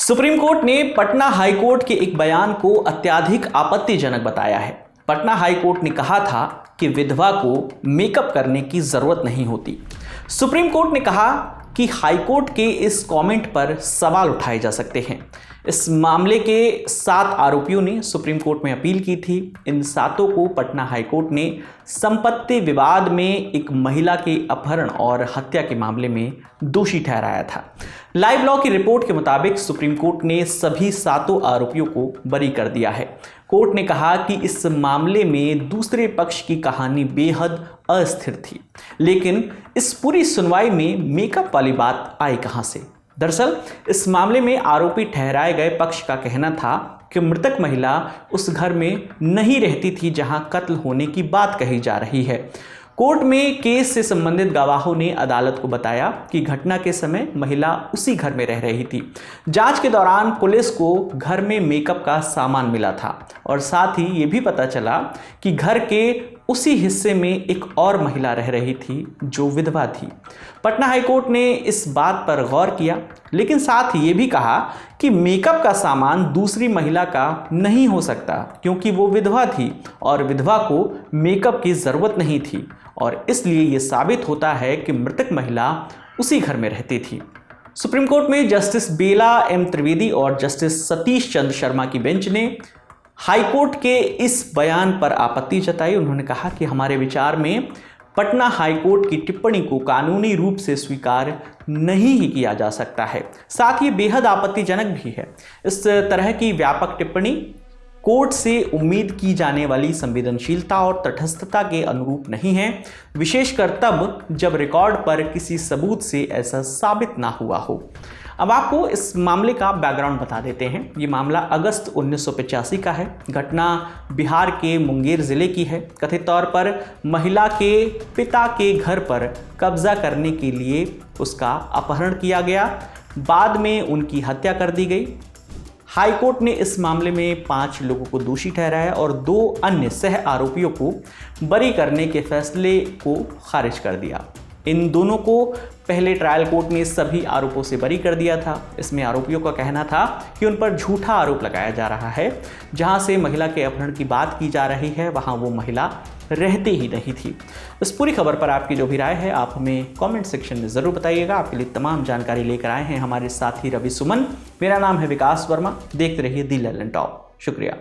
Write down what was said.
Supreme court ने Patna high court के एक बयान को अत्यधिक आपत्तिजनक बताया है। पटना हाई कोर्ट ने कहा था कि विधवा को मेकअप करने की जरूरत नहीं होती। सुप्रीम कोर्ट ने कहा कि हाई कोर्ट के इस कमेंट पर सवाल उठाए जा सकते हैं। इस मामले के 7 आरोपियों ने सुप्रीम कोर्ट में अपील की थी। इन 7 को पटना हाई कोर्ट ने संपत्ति विवाद में एक महिला के अपहरण और हत्या के मामले में दोषी ठहराया था। लाइव लॉ की रिपोर्ट के मुताबिक सुप्रीम कोर्ट ने सभी 7 आरोपियों को बरी कर दिया है। कोर्ट ने कहा कि इस मामले में दूसरे पक्ष की कहानी बेहद अस्थिर थी, लेकिन इस पूरी सुनवाई में मेकअप वाली बात आई कहां से? दरअसल इस मामले में आरोपी ठहराए गए पक्ष का कहना था कि मृतक महिला उस घर में नहीं रहती थी जहां कत्ल होने की बात कही जा रही है। कोर्ट में केस से संबंधित गवाहों ने अदालत को बताया कि घटना के समय महिला उसी घर में रह रही थी। जांच के दौरान पुलिस को घर में मेकअप का सामान मिला था और साथ ही ये भी पता चला कि घर के उसी हिस्से में एक और महिला रह रही थी जो विधवा थी। पटना हाईकोर्ट ने इस बात पर गौर किया, लेकिन साथ ही ये भी कहा कि मेकअप का सामान दूसरी महिला का नहीं हो सकता क्योंकि वो विधवा थी और विधवा को मेकअप की ज़रूरत नहीं थी और इसलिए ये साबित होता है कि मृतक महिला उसी घर में रहती थी। सुप्रीम कोर्ट में जस्टिस बेला एम त्रिवेदी और जस्टिस सतीश चंद्र शर्मा की बेंच ने हाईकोर्ट के इस बयान पर आपत्ति जताई। उन्होंने कहा कि हमारे विचार में पटना हाईकोर्ट की टिप्पणी को कानूनी रूप से स्वीकार नहीं ही किया जा सकता है। साथ ही बेहद आपत्तिजनक भी है। इस तरह की व्यापक टिप्पणी कोर्ट से उम्मीद की जाने वाली संवेदनशीलता और तटस्थता के अनुरूप नहीं है, विशेषकर तब जब रिकॉर्ड पर किसी सबूत से ऐसा साबित ना हुआ हो। अब आपको इस मामले का बैकग्राउंड बता देते हैं। ये मामला अगस्त 1985 का है। घटना बिहार के मुंगेर ज़िले की है। कथित तौर पर महिला के पिता के घर पर कब्जा करने के लिए उसका अपहरण किया गया, बाद में उनकी हत्या कर दी गई। हाईकोर्ट ने इस मामले में 5 लोगों को दोषी ठहराया और 2 अन्य सह आरोपियों को बरी करने के फैसले को खारिज कर दिया। इन दोनों को पहले ट्रायल कोर्ट ने सभी आरोपों से बरी कर दिया था। इसमें आरोपियों का कहना था कि उन पर झूठा आरोप लगाया जा रहा है। जहां से महिला के अपहरण की बात की जा रही है वहां वो महिला रहती ही नहीं थी। इस पूरी खबर पर आपकी जो भी राय है आप हमें कमेंट सेक्शन में ज़रूर बताइएगा। आपके लिए तमाम जानकारी लेकर आए हैं हमारे साथी रवि सुमन। मेरा नाम है विकास वर्मा। देखते रहिए दी लैंड टॉप। शुक्रिया।